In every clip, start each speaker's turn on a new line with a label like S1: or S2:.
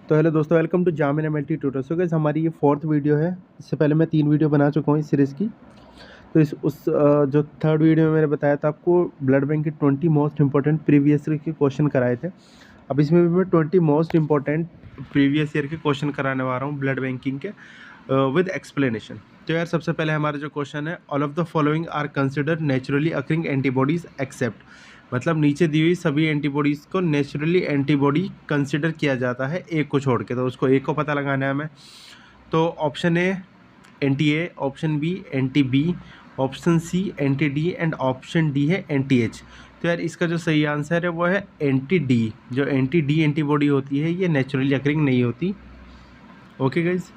S1: तो हेलो दोस्तों, welcome to जामिन एमएलटी ट्यूटर। सो गाइस, हमारी ये फोर्थ वीडियो है। इससे पहले मैं 3 वीडियो बना चुका हूँ इस सीरीज़ की। तो जो थर्ड वीडियो में मैंने बताया था आपको, ब्लड बैंक के 20 मोस्ट इंपॉर्टेंट प्रीवियस ईयर के क्वेश्चन कराए थे। अब इसमें भी मैं 20 मोस्ट इंपॉर्टेंट प्रीवियस ईयर के क्वेश्चन कराने वाला हूँ ब्लड बैंकिंग के, विद एक्सप्लेनेशन। तो यार, सबसे पहले हमारा जो क्वेश्चन है, all of the following are considered naturally occurring antibodies except. मतलब नीचे दी हुई सभी एंटीबॉडीज़ को नेचुरली एंटीबॉडी कंसिडर किया जाता है, एक को छोड़ के। तो उसको एक को पता लगाना है हमें। तो option A anti A, option B anti B, option C anti D and option D है एंटी एच। तो यार, इसका जो सही आंसर है वो है एंटी डी। जो एंटी डी एंटीबॉडी होती है ये नेचुरली अकरिंग नहीं होती। ओके गाइज,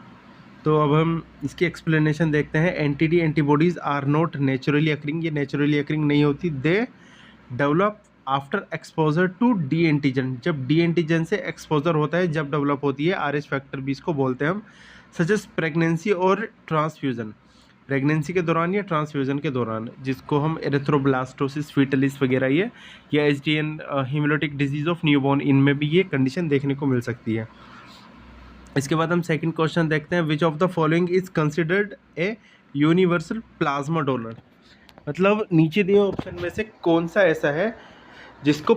S1: तो अब हम इसकी एक्सप्लेनेशन देखते हैं। Anti D antibodies are not naturally occurring, ये नेचुरली अकरिंग नहीं होती। They develop after exposure to D antigen. जब डी एंटीजन से एक्सपोजर होता है, जब डेवलप होती है। आर एच फैक्टर भी इसको बोलते हैं हम। सच एज प्रेगनेंसी और ट्रांसफ्यूज़न, प्रेगनेंसी के दौरान या ट्रांसफ्यूज़न के दौरान, जिसको हम एरिथ्रोब्लास्टोसिस फीटलिस वगैरह ये, या एचडीएन हीमोलिटिक डिजीज़ ऑफ न्यूबॉर्न, इनमें भी ये कंडीशन देखने को मिल सकती है। इसके बाद हम सेकंड क्वेश्चन देखते हैं। Which of the following is considered a universal plasma donor. मतलब नीचे दिए ऑप्शन में से कौन सा ऐसा है जिसको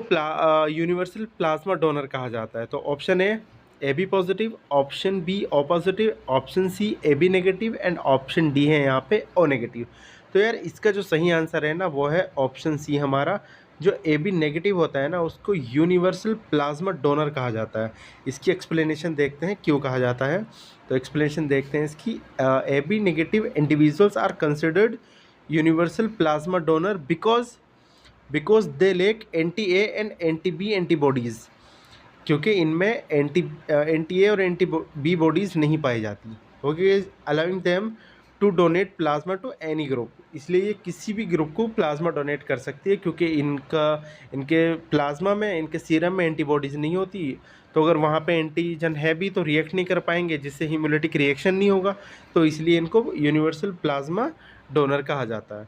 S1: यूनिवर्सल प्लाज्मा डोनर कहा जाता है। तो option A B positive, option B O positive, option C A B negative and option D है यहाँ पे ओ नेगेटिव। तो यार, इसका जो सही आंसर है ना वो है ऑप्शन सी हमारा। जो ए बी नेगेटिव होता है ना उसको यूनिवर्सल प्लाज्मा डोनर कहा जाता है। इसकी एक्सप्लेनेशन देखते हैं क्यों कहा जाता है। तो एक्सप्लेनेशन देखते हैं इसकी। A B negative individuals are considered universal plasma donor because they lack anti A and anti B antibodies, क्योंकि इनमें एंटी ए और एंटी बी बॉडीज़ नहीं पाई जाती। Okay, allowing them to donate plasma to any group. इसलिए ये किसी भी ग्रुप को प्लाज्मा डोनेट कर सकती है, क्योंकि इनके प्लाज्मा में, इनके सीरम में एंटीबॉडीज़ नहीं होती। तो अगर वहाँ पे एंटीजन है भी तो रिएक्ट नहीं कर पाएंगे, जिससे हीमोलिटिक रिएक्शन नहीं होगा। तो इसलिए इनको यूनिवर्सल प्लाज्मा डोनर कहा जाता है।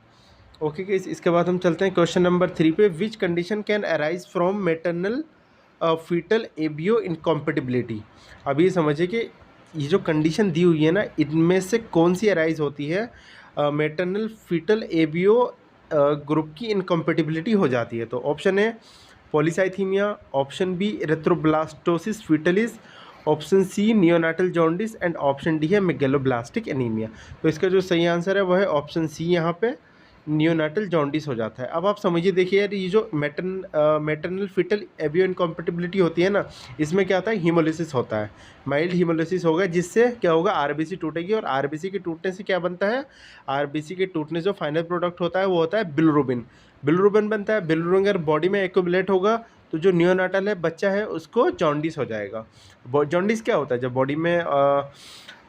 S1: ओके गाइस, इसके बाद हम चलते हैं क्वेश्चन नंबर 3 पे। Which condition can arise from maternal fetal ABO incompatibility. अब ये समझिए कि ये जो कंडीशन दी हुई है ना, इनमें से कौन सी अराइज होती है मेटरनल फीटल एबियो ग्रुप की इनकॉम्पेटिबिलिटी हो जाती है। तो option A polycythaemia, option B erythroblastosis fetalis, option C neonatal jaundice and option D है मेगेलोब्लास्टिक एनीमिया। तो इसका जो सही आंसर है वह है ऑप्शन सी, यहाँ पे नियोनाटल जॉन्डिस हो जाता है। अब आप समझिए, देखिए यार, ये जो मैटरनल फिटल एबियो इनकॉम्पेटिबिलिटी होती है ना, इसमें क्या होता है, हीमोलिसिस होता है। माइल्ड हीमोलिसिस होगा, जिससे क्या होगा, आरबीसी टूटेगी। और आरबीसी के टूटने से क्या बनता है, आरबीसी के टूटने से जो फाइनल प्रोडक्ट होता है वो होता है बिलिरुबिन। बिलिरुबिन बनता है। बिलिरुबिन अगर बॉडी में एक्यूमुलेट होगा तो जो नियोनाटल है, बच्चा है, उसको जॉन्डिस हो जाएगा। जॉन्डिस क्या होता है, जब बॉडी में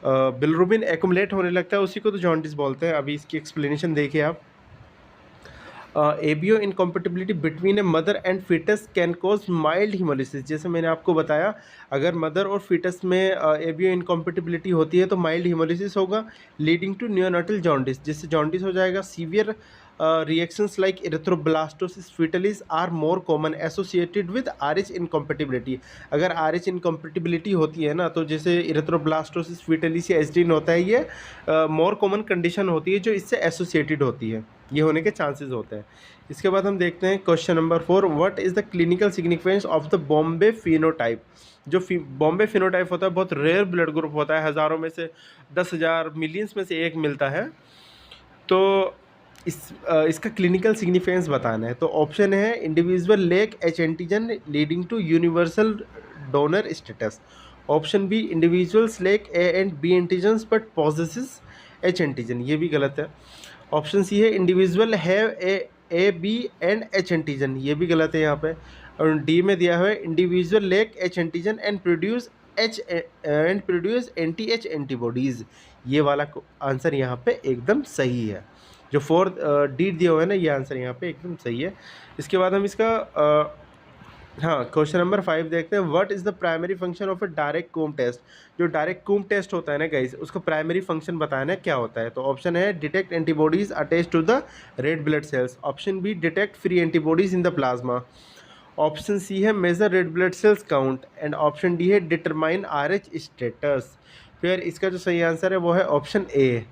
S1: बिलिरुबिन एक्यूमुलेट होने लगता है, उसी को तो जॉन्डिस बोलते हैं। अभी इसकी एक्सप्लेनेशन देखिए आप। ABO incompatibility between a mother and fetus can cause mild haemolysis. जैसे मैंने आपको बताया, अगर मदर और फीटस में एबियो इनकॉम्पेटिबिलिटी होती है तो माइल्ड हीमोलिसिस होगा, लीडिंग टू नियोनाटल जॉन्डिस, जिससे जॉन्डिस हो जाएगा। Severe reactions like erythroblastosis fetalis are more common associated with R H incompatibility. अगर आर एच इनकॉम्पेटिबिलिटी होती है ना, तो जैसे इरेथ्रोब्लास्टोसिस फीटलिस या एसडीन होता है, ये मोर कॉमन कंडीशन होती है जो इससे एसोसिएटेड होती है, ये होने के चांसेस होते हैं। इसके बाद हम देखते हैं question number 4। What is the clinical significance of the Bombay phenotype. जो बॉम्बे फिनोटाइप होता है बहुत रेयर ब्लड ग्रुप होता है, हज़ारों में से 10,000 मिलियंस में से एक मिलता है। तो इसका क्लिनिकल सिग्निफिकेंस बताना है। तो ऑप्शन है individual lack H antigen leading to universal donor status, option B individuals lack A and B antigens but possesses H antigen, ये भी गलत है। ऑप्शन सी है individual have A B and H antigen, ये भी गलत है यहाँ पे। और डी में दिया हुआ है individual lack H antigen and produce anti H antibodies, ये वाला आंसर यहाँ पे एकदम सही है। जो फोर्थ डी दिया हुआ है ना, ये आंसर यहाँ पे एकदम सही है। इसके बाद हम इसका हाँ, क्वेश्चन नंबर 5 देखते हैं। What is the primary function of a direct Coombs test. जो डायरेक्ट कूम टेस्ट होता है ना गाइस, उसका प्राइमरी फंक्शन बताना है क्या होता है। तो ऑप्शन है detect antibodies attach to the red blood cells, option B detect free antibodies in the plasma, option C है measure red blood cells count and option D है डिटरमाइन RH स्टेटस। फिर इसका जो सही आंसर है वो है ऑप्शन ए।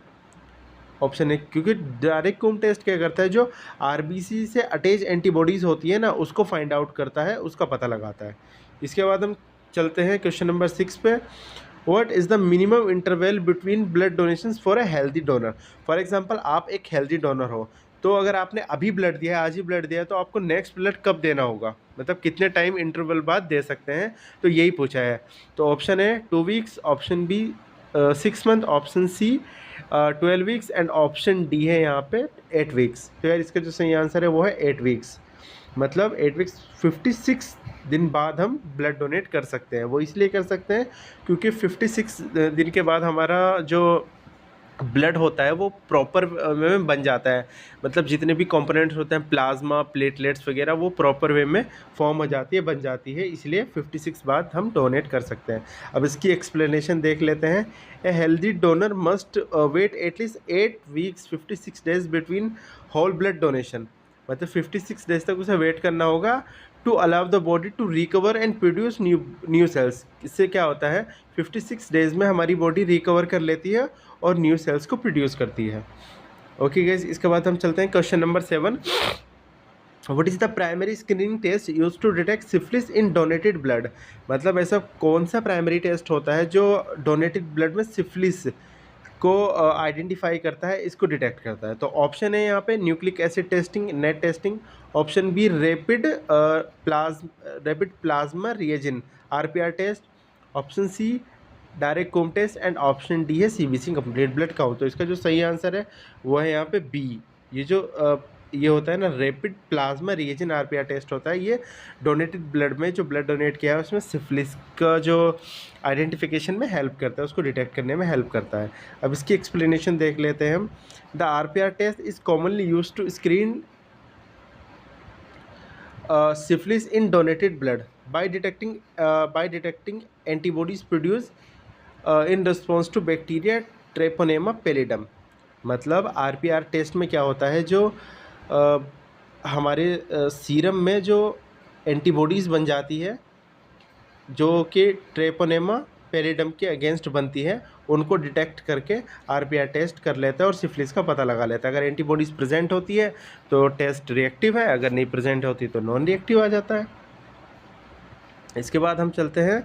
S1: ऑप्शन ए, क्योंकि डायरेक्ट कूम टेस्ट क्या करता है, जो RBC से अटैच एंटीबॉडीज़ होती है ना उसको फाइंड आउट करता है, उसका पता लगाता है। इसके बाद हम चलते हैं क्वेश्चन नंबर 6 पे। What is the minimum interval between blood donations for a healthy donor. For example आप एक हेल्दी डोनर हो, तो अगर आपने अभी ब्लड दिया है, आज ही ब्लड दिया है, तो आपको नेक्स्ट ब्लड कब देना होगा, मतलब कितने टाइम इंटरवल बाद दे सकते हैं, तो यही पूछा है। तो ऑप्शन है 2 weeks, option B 6 month, option C 12 weeks and option D है यहाँ पे 8 वीक्स। तो यार इसका जो सही आंसर है वो है 8 वीक्स, मतलब 8 वीक्स 56 दिन बाद हम ब्लड डोनेट कर सकते हैं। वो इसलिए कर सकते हैं क्योंकि 56 दिन के बाद हमारा जो ब्लड होता है वो प्रॉपर वे में बन जाता है, मतलब जितने भी कंपोनेंट्स होते हैं, प्लाज्मा, प्लेटलेट्स वगैरह, वो प्रॉपर वे में फॉर्म हो जाती है, बन जाती है, इसलिए 56 बाद हम डोनेट कर सकते हैं। अब इसकी एक्सप्लेनेशन देख लेते हैं। A healthy donor must wait at least 8 weeks 56 days between whole blood donation, मतलब 56 डेज तक उसे वेट करना होगा to allow the body to recover and produce new cells. इससे क्या होता है, 56 डेज में हमारी बॉडी रिकवर कर लेती है और न्यू सेल्स को प्रोड्यूस करती है। ओके गाइस, इसके बाद हम चलते हैं question number 7। What is the primary screening test use to detect syphilis in donated blood. मतलब ऐसा कौन सा प्राइमरी टेस्ट होता है जो डोनेटेड ब्लड में सिफिलिस को आइडेंटिफाई करता है, इसको डिटेक्ट करता है। तो ऑप्शन है यहाँ पे nucleic acid testing, NAT testing, option B rapid plasma reagin RPR test, option C direct Coombs test and option D है CBC कंप्लीट ब्लड काउंट। तो इसका जो सही आंसर है वो है यहाँ पे बी। ये जो ये होता है ना, rapid plasma reagin RPR test होता है, ये डोनेटेड ब्लड में जो ब्लड डोनेट किया है उसमें सिफिलिस का जो आइडेंटिफिकेशन में हेल्प करता है, उसको डिटेक्ट करने में हेल्प करता है। अब इसकी एक्सप्लेनेशन देख लेते हैं हम। The RPR test is commonly use to screen syphilis in donated blood by detecting antibodies produced in response to bacteria Treponema pallidum। मतलब RPR टेस्ट में क्या होता है, जो हमारे सीरम में जो एंटीबॉडीज़ बन जाती है जो कि ट्रेपोनेमा पेरिडम के अगेंस्ट बनती है, उनको डिटेक्ट करके RPR टेस्ट कर लेता है और सिफिलिस का पता लगा लेता है। अगर एंटीबॉडीज़ प्रेजेंट होती है तो टेस्ट रिएक्टिव है, अगर नहीं प्रेजेंट होती तो नॉन रिएक्टिव आ जाता है। इसके बाद हम चलते हैं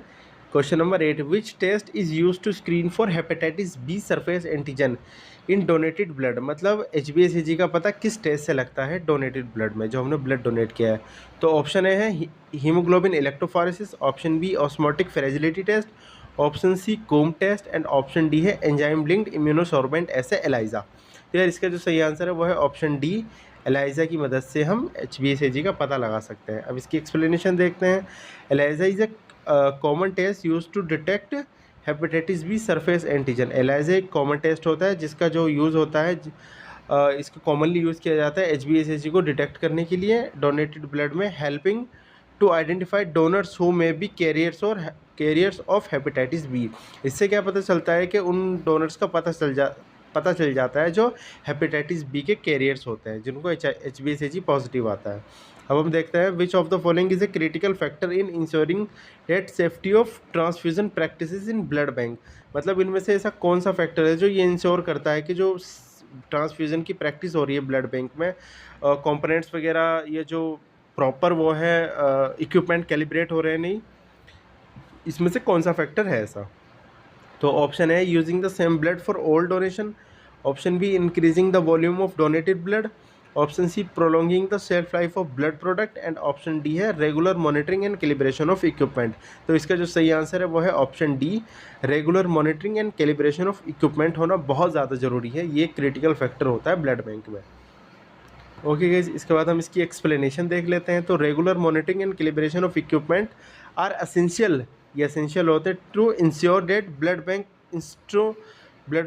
S1: question number 8। Which test is use to screen for hepatitis B surface antigen in donated blood. मतलब HbA1c का पता किस टेस्ट से लगता है डोनेटेड ब्लड में, जो हमने ब्लड डोनेट किया है। तो ऑप्शन ए है hemoglobin electrophoresis, option B osmotic fragility test, option C Coombs test and option D है enzyme linked immunosorbent assay ELISA. तो यार इसका जो सही आंसर है वो है ऑप्शन डी। एलाइजा की मदद से हम HbA1c का पता लगा सकते हैं। अब इसकी एक्सप्लेनेशन देखते हैं। ELISA is a common test use to detect hepatitis B surface antigen. ELISA एक कॉमन टेस्ट होता है जिसका जो यूज़ होता है, इसका कॉमनली यूज़ किया जाता है HbA1c को डिटेक्ट करने के लिए डोनेटेड ब्लड में, helping to identify donors who may be carriers of hepatitis B। इससे क्या पता चलता है कि उन डोनर्स का पता चल जाता है जो हेपेटाइटिस B के कैरियर्स होते हैं, जिनको HbA1c पॉजिटिव आता है। अब हम देखते हैं which of the following is a critical factor in ensuring that safety of transfusion practices in blood bank. मतलब इनमें से ऐसा कौन सा फैक्टर है जो ये इंश्योर करता है कि जो ट्रांसफ्यूजन की प्रैक्टिस हो रही है ब्लड बैंक में, कंपोनेंट्स वगैरह ये जो प्रॉपर वो है इक्विपमेंट कैलिब्रेट हो रहे हैं, नहीं, इसमें से कौन सा फैक्टर है ऐसा। तो ऑप्शन है using the same blood for all donation, option B increasing the volume of donated blood, option C prolonging the shelf life of blood product and option D है regular monitoring and calibration of equipment. तो इसका जो सही answer है वो है option D. Regular monitoring and calibration of equipment होना बहुत ज़्यादा ज़रूरी है, ये क्रिटिकल फैक्टर होता है ब्लड बैंक में। ओके गाइस, इसके बाद हम इसकी एक्सप्लेनेशन देख लेते हैं। तो regular monitoring and calibration of equipment are essential, ये एसेंशियल होते हैं to ensure that blood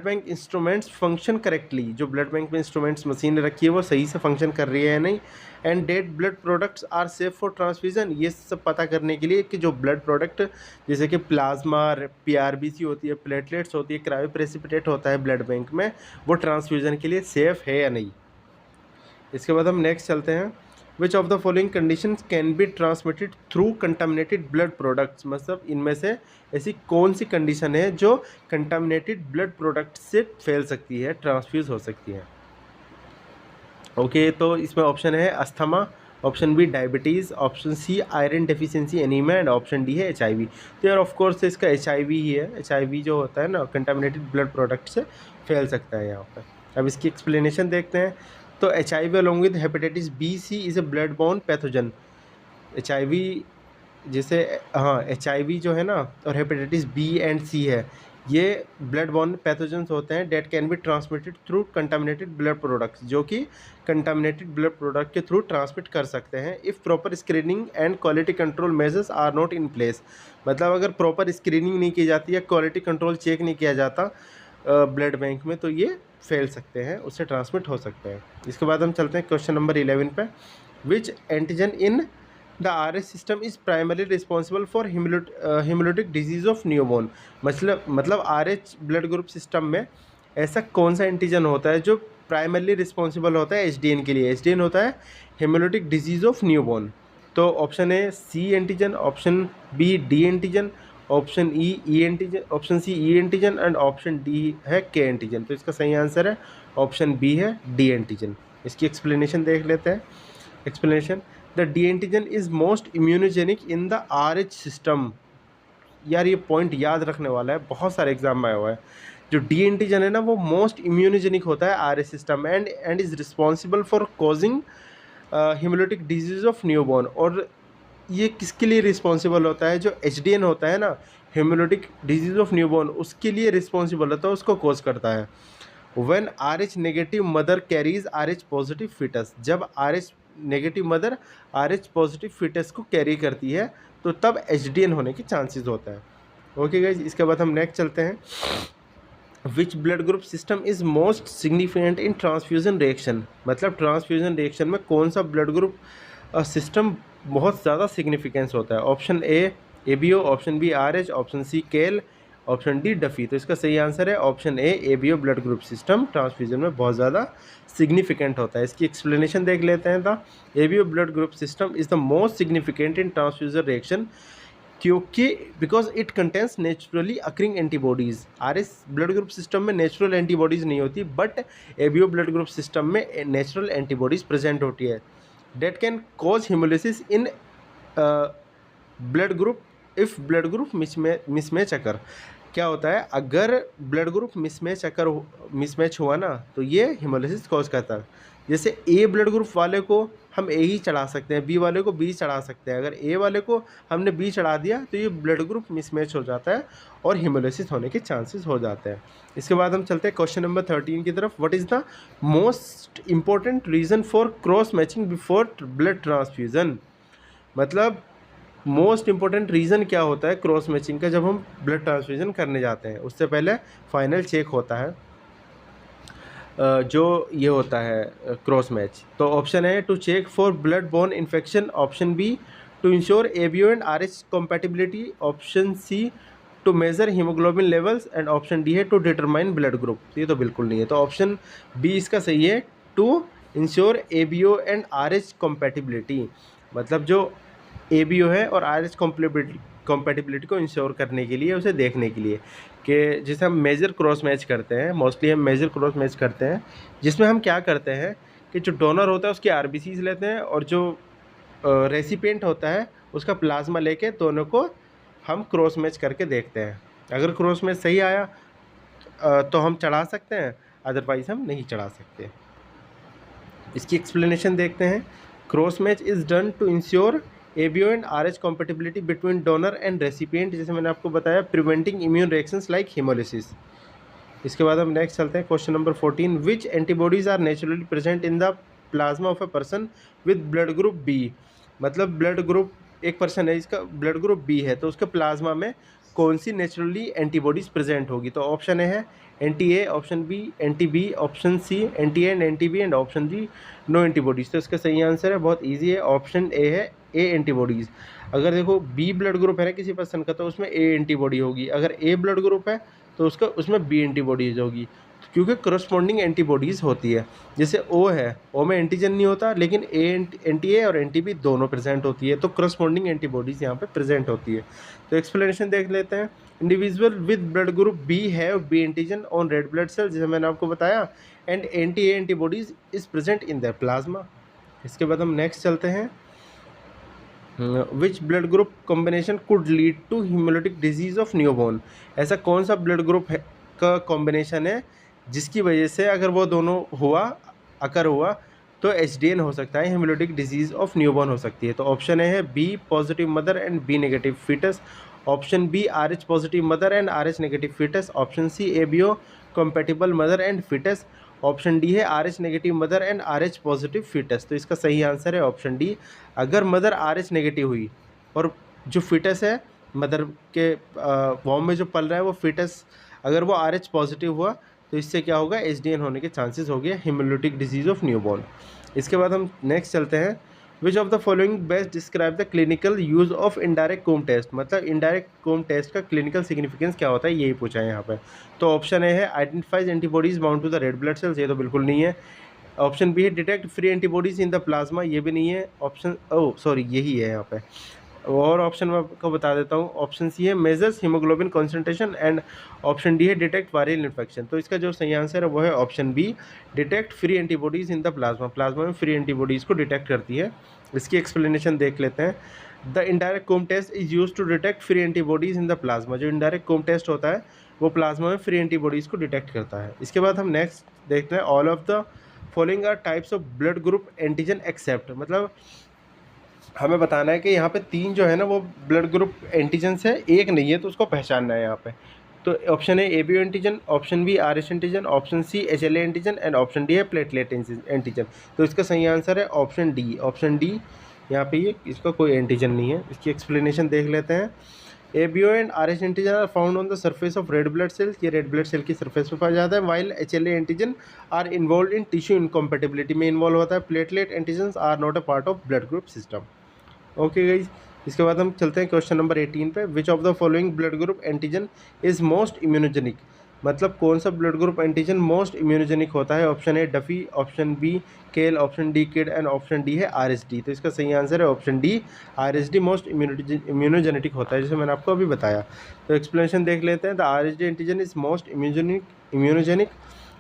S1: bank instruments function correctly. जो ब्लड बैंक में इंस्ट्रूमेंट्स मशीन रखी है वो सही से फंक्शन कर रही है या नहीं, and that blood products are safe for transfusion. ये सब पता करने के लिए कि जो ब्लड प्रोडक्ट जैसे कि प्लाज्मा, PRBC होती है, प्लेटलेट्स होती है, क्रायोप्रेसिपिटेट होता है ब्लड बैंक में, वो ट्रांसफ्यूजन के लिए सेफ़ है या नहीं। इसके बाद हम नेक्स्ट चलते हैं। Which of the following condition can be transmitted through contaminated blood products, मतलब इनमें से ऐसी कौन सी कंडीशन है जो कंटामिनेटेड ब्लड प्रोडक्ट से फैल सकती है, ट्रांसफ्यूज हो सकती है। ओके तो इसमें ऑप्शन है asthma, option B diabetes, option C iron deficiency anemia and option D है HIV। तो यार ऑफ कोर्स इसका HIV ही है। HIV जो होता है ना कंटामिनेटेड ब्लड प्रोडक्ट से फैल सकता है यहाँ पर। अब इसकी एक्सप्लेनेशन देखते हैं। तो HIV along with hepatitis B, C is a blood born pathogen. HIV जैसे हाँ HIV जो है ना और हेपेटाइटिस B एंड C है, ये ब्लड बॉर्न पैथोजेंस होते हैं that can be transmitted through contaminated blood products, जो कि कंटामिनेटेड ब्लड प्रोडक्ट के थ्रू ट्रांसमिट कर सकते हैं if proper screening and quality control measures are not in place. मतलब अगर प्रॉपर स्क्रीनिंग नहीं की जाती है, क्वालिटी कंट्रोल चेक नहीं किया जाता ब्लड बैंक में, तो ये फैल सकते हैं, उससे ट्रांसमिट हो सकते हैं। इसके बाद हम चलते हैं क्वेश्चन नंबर 11 पे। Which antigen in the RH system is primary responsible for haemolytic disease of newborn. मतलब RH ब्लड ग्रुप सिस्टम में ऐसा कौन सा एंटीजन होता है जो प्राइमरली रिस्पॉन्सिबल होता है HDN के लिए। HDN होता है हेमोलिटिक डिजीज़ ऑफ न्यूबॉर्न। तो ऑप्शन है C antigen, option B D antigen, option E antigen, option C E antigen and option D है K एंटीजन। तो इसका सही आंसर है ऑप्शन B है D एंटीजन। इसकी एक्सप्लेनेशन देख लेते हैं। Explanation, the D antigen is most immunogenic in the RH system. यार ये पॉइंट याद रखने वाला है, बहुत सारे एग्जाम में आया हुआ है। जो D एंटीजन है ना वो मोस्ट इम्यूनोजेनिक होता है RH system and is responsible for causing haemolytic disease of newborn. और ये किसके लिए रिस्पॉन्सिबल होता है? जो HDN होता है ना हेमोलिटिक डिजीज ऑफ न्यूबॉर्न, उसके लिए रिस्पॉन्सिबल होता है, उसको कॉज करता है। When RH negative mother carries RH positive fetus, जब RH negative mother RH positive fetus को कैरी करती है तो तब HDN होने के चांसेस होता है। ओके गाइज, इसके बाद हम नेक्स्ट चलते हैं। Which blood group system is most significant in transfusion reaction. मतलब ट्रांसफ्यूजन रिएक्शन में कौन सा ब्लड ग्रुप सिस्टम बहुत ज़्यादा सिग्निफिकेंस होता है? Option A ABO, option B RH, option C Kell, option D Duffy. तो इसका सही आंसर है option A ABO blood group system transfusion में बहुत ज़्यादा सिग्निफिकेंट होता है। इसकी एक्सप्लेनेशन देख लेते हैं। The ABO blood group system is the most significant in transfusion reaction क्योंकि because it contains naturally occurring antibodies. RH blood group system में नेचुरल एंटीबॉडीज़ नहीं होती, but ABO blood group system में नेचुरल एंटीबॉडीज़ प्रेजेंट होती है that can cause haemolysis in blood group if blood group mismatch occur. क्या होता है, अगर ब्लड ग्रुप मिसमैच हुआ ना तो ये हेमोलिसिस कॉज करता है। जैसे A ब्लड ग्रुप वाले को हम A ही चढ़ा सकते हैं, B वाले को B चढ़ा सकते हैं। अगर A वाले को हमने B चढ़ा दिया तो ये ब्लड ग्रुप मिसमैच हो जाता है और हेमोलिसिस होने के चांसेस हो जाते हैं। इसके बाद हम चलते हैं क्वेश्चन नंबर 13 की तरफ। What is the most important reason for cross matching before blood transfusion. मतलब मोस्ट इम्पोर्टेंट रीज़न क्या होता है क्रॉस मैचिंग का जब हम ब्लड ट्रांसफ्यूजन करने जाते हैं? उससे पहले फाइनल चेक होता है जो ये होता है क्रॉस मैच। तो ऑप्शन है to check for blood borne infection, option B to ensure ABO and RH compatibility, option C to measure hemoglobin levels and option D है टू डिटरमाइन ब्लड ग्रुप। ये तो बिल्कुल नहीं है, तो ऑप्शन बी इसका सही है, to ensure ABO and RH compatibility। मतलब जो ABO है और RH compatibility को इंश्योर करने के लिए, उसे देखने के लिए कि जैसे हम मेजर क्रॉस मैच करते हैं, मोस्टली हम मेजर क्रॉस मैच करते हैं जिसमें हम क्या करते हैं कि जो डोनर होता है उसकी RBCs लेते हैं और जो रेसिपिएंट होता है उसका प्लाज्मा लेके दोनों को हम क्रॉस मैच करके देखते हैं। अगर क्रॉस मैच सही आया तो हम चढ़ा सकते हैं, अदरवाइज़ हम नहीं चढ़ा सकते। इसकी एक्सप्लेनेशन देखते हैं। Cross match is done to ensure ABO and RH compatibility between donor and recipient, जैसे मैंने आपको बताया, preventing immune reactions like hemolysis. इसके बाद हम नेक्स्ट चलते हैं question number 14। Which antibodies are naturally present in the plasma of a person with blood group B। मतलब ब्लड ग्रुप, एक पर्सन है इसका ब्लड ग्रुप B है, तो उसके प्लाज्मा में कौन सी नेचुरली एंटीबॉडीज़ प्रेजेंट होगी? तो ऑप्शन है NTA, option B NTB, option C NTA and NTB and option D no antibodies. तो इसका सही आंसर है, बहुत ईजी है, ऑप्शन A है A एंटीबॉडीज़। अगर देखो B ब्लड ग्रुप है ना किसी पर्सन का तो उसमें A एंटीबॉडी होगी, अगर A ब्लड ग्रुप है तो उसमें B एंटीबॉडीज होगी। क्योंकि करस्पॉन्डिंग एंटीबॉडीज़ होती है। जैसे ओ है, ओ में एंटीजन नहीं होता, लेकिन एंटी ए और एंटी बी दोनों प्रेजेंट होती है, तो करस्पॉन्डिंग एंटीबॉडीज़ यहाँ पे प्रेजेंट होती है। तो एक्सप्लेनेशन देख लेते हैं। Individual with blood group B have B antigen on red blood cell, जैसे मैंने आपको बताया, and anti A antibodies is present in the plasma. इसके बाद हम नेक्स्ट चलते हैं। Which blood group combination could lead to haemolytic disease of newborn, ऐसा कौन सा ब्लड ग्रुप है का कॉम्बिनेशन है जिसकी वजह से अगर वो दोनों अकर हुआ तो एचडीएन हो सकता है, हीमोलिटिक डिजीज ऑफ न्यूबॉर्न हो सकती है। तो ऑप्शन ए है B positive mother and B negative fetus, option B R H positive mother and R H negative fetus, option C ABO compatible mother and fetus, option D है R H negative mother and R H positive fetus. तो इसका सही answer है option D. अगर mother R H negative हुई और जो foetus है मदर के वॉम में जो पल रहा है वो फीटस अगर वो आर एच पॉजिटिव हुआ तो इससे क्या होगा, एचडीएन होने के चांसेस हो गए, हीमोलिटिक डिजीज ऑफ न्यूबॉर्न। इसके बाद हम नेक्स्ट चलते हैं। Which of the following best describe the clinical use of indirect Coombs test, मतलब इनडायरेक्ट कोम टेस्ट का क्लिनिकल सिग्निफिकेंस क्या होता है, यही पूछा है यहाँ पे। तो ऑप्शन ए है identifies antibodies bound to the red blood cells, ये तो बिल्कुल नहीं है। ऑप्शन बी है detect free antibodies in the plasma, ये भी नहीं है। ऑप्शन यही है यहाँ पे। और ऑप्शन मैं आपको बता देता हूँ, ऑप्शन सी है measures haemoglobin concentration, and option D है डिटेक्ट वायरल इन्फेक्शन। तो इसका जो सही आंसर है वो है option B, detect free antibodies in the plasma, plasma में फ्री एंटीबॉडीज़ को डिटेक्ट करती है। इसकी एक्सप्लेनेशन देख लेते हैं। The indirect Coombs test is use to detect free antibodies in the plasma, जो इनडायरेक्ट कोम टेस्ट होता है वो प्लाज्मा में फ्री एंटीबॉडीज़ को डिटेक्ट करता है। इसके बाद हम नेक्स्ट देखते हैं, all of the following are types of blood group antigen except, मतलब हमें बताना है कि यहाँ पे 3 जो है ना वो ब्लड ग्रुप एंटीजन्स है, एक नहीं है, तो उसको पहचानना है यहाँ पे। तो option A ABO antigen, option B R H antigen, option C HLA antigen and option D है प्लेटलेट एंटीजन। तो इसका सही आंसर है ऑप्शन डी। ऑप्शन डी यहाँ पे ये इसका कोई एंटीजन नहीं है। इसकी एक्सप्लेनेशन देख लेते हैं। ABO and R H antigen are found on the surface of red blood cells, ये रेड ब्लड सेल की सरफेस पे पाया जाता है। While HLA antigen are involve in tissue incompatibility में इन्वॉल्व होता है। Platelet antigen are not a part of blood group system. Okay guys, इसके बाद हम चलते हैं क्वेश्चन नंबर 18 पे। Which of the following blood group antigen is most immunogenic, मतलब कौन सा blood group antigen most immunogenic होता है। Option A Duffy, option B Kell, option D Kidd and option D है आरएसडी। तो इसका सही आंसर है option D, RSD most immunogenetic होता है, जैसे मैंने आपको अभी बताया। तो एक्सप्लेनेशन देख लेते हैं। The RSD antigen is most immunogenic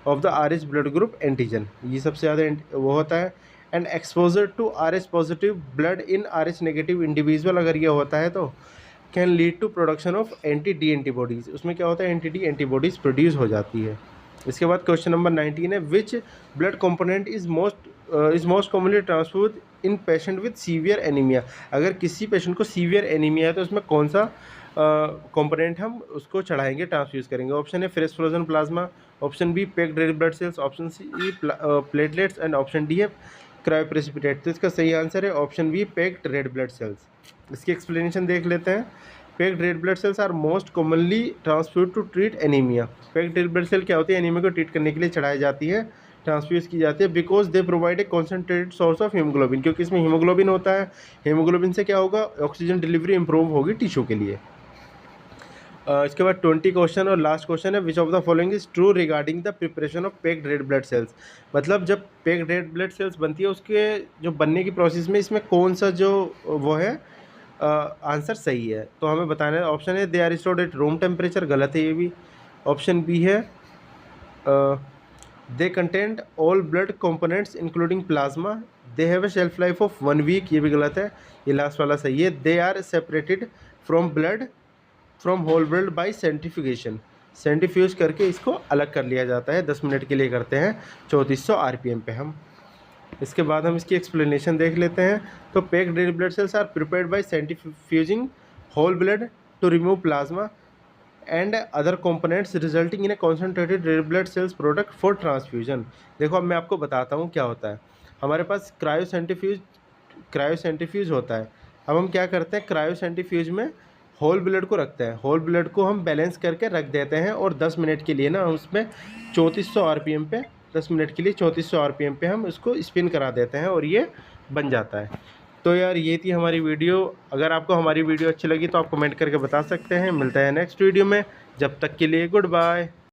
S1: of the RH blood group antigen, ये सबसे ज़्यादा वो होता है। And exposure to R H positive blood in R H negative individual अगर ये होता है तो can lead to production of anti D antibodies, उसमें क्या होता है, एंटी डी एंटीबॉडीज़ प्रोड्यूस हो जाती है। इसके बाद क्वेश्चन नंबर 19 है। Which blood component is most commonly transfuse in patient with severe anaemia, अगर किसी पेशेंट को सीवियर एनीमिया है तो उसमें कौन सा कंपोनेंट हम उसको चढ़ाएंगे, ट्रांसफ्यूज करेंगे। ऑप्शन है fresh frozen plasma, option B packed red blood cells, option C platelets and option D है क्रायोप्रेसिपिटेट। तो इसका सही आंसर है option B packed red blood cells. इसकी एक्सप्लेनेशन देख लेते हैं। Packed red blood cells are most commonly transfuse to treat anaemia, packed red blood cell क्या होती है, एनीमिया को ट्रीट करने के लिए चढ़ाई जाती है, ट्रांसफ्यूज की जाती है, because they provide a concentrated source of haemoglobin, क्योंकि इसमें हीमोग्लोबिन होता है। हीमोग्लोबिन से क्या होगा, ऑक्सीजन डिलीवरी इंप्रूव होगी टिश्यू के लिए। इसके बाद 20 क्वेश्चन और लास्ट क्वेश्चन है। विच of the following is true regarding the preparation of packed red blood sales, मतलब जब पैक्ड रेड ब्लड सेल्स बनती है उसके जो बनने की प्रोसेस में इसमें कौन सा जो वो है आंसर सही है। तो हमें बताना है। ऑप्शन है they are stored at room temperature, गलत है ये भी। ऑप्शन बी है they contain all blood components including plasma, they have a shelf life of 1 week, ये भी गलत है। ये लास्ट वाला सही है। They are separated from whole blood by centrifugation, centrifuge करके इसको अलग कर लिया जाता है, 10 मिनट के लिए करते हैं 3400 आरपीएम पे हम। इसके बाद हम इसकी एक्सप्लेनेशन देख लेते हैं। तो packed red blood cells are prepared by centrifuging whole blood to remove plasma and other components resulting in a concentrated red blood cells product for transfusion. देखो अब मैं आपको बताता हूँ क्या होता है। हमारे पास क्रायोसेंट्रीफ्यूज होता है। अब हम क्या करते हैं, क्रायोसेंट्रीफ्यूज में होल ब्लड को रखते हैं, होल ब्लड को हम बैलेंस करके रख देते हैं और 10 मिनट के लिए ना उसमें 3400 आरपीएम पे 10 मिनट के लिए 3400 आरपीएम पे हम उसको स्पिन करा देते हैं और ये बन जाता है। तो यार ये थी हमारी वीडियो। अगर आपको हमारी वीडियो अच्छी लगी तो आप कमेंट करके बता सकते हैं। मिलता है नेक्स्ट वीडियो में, जब तक के लिए गुड बाय।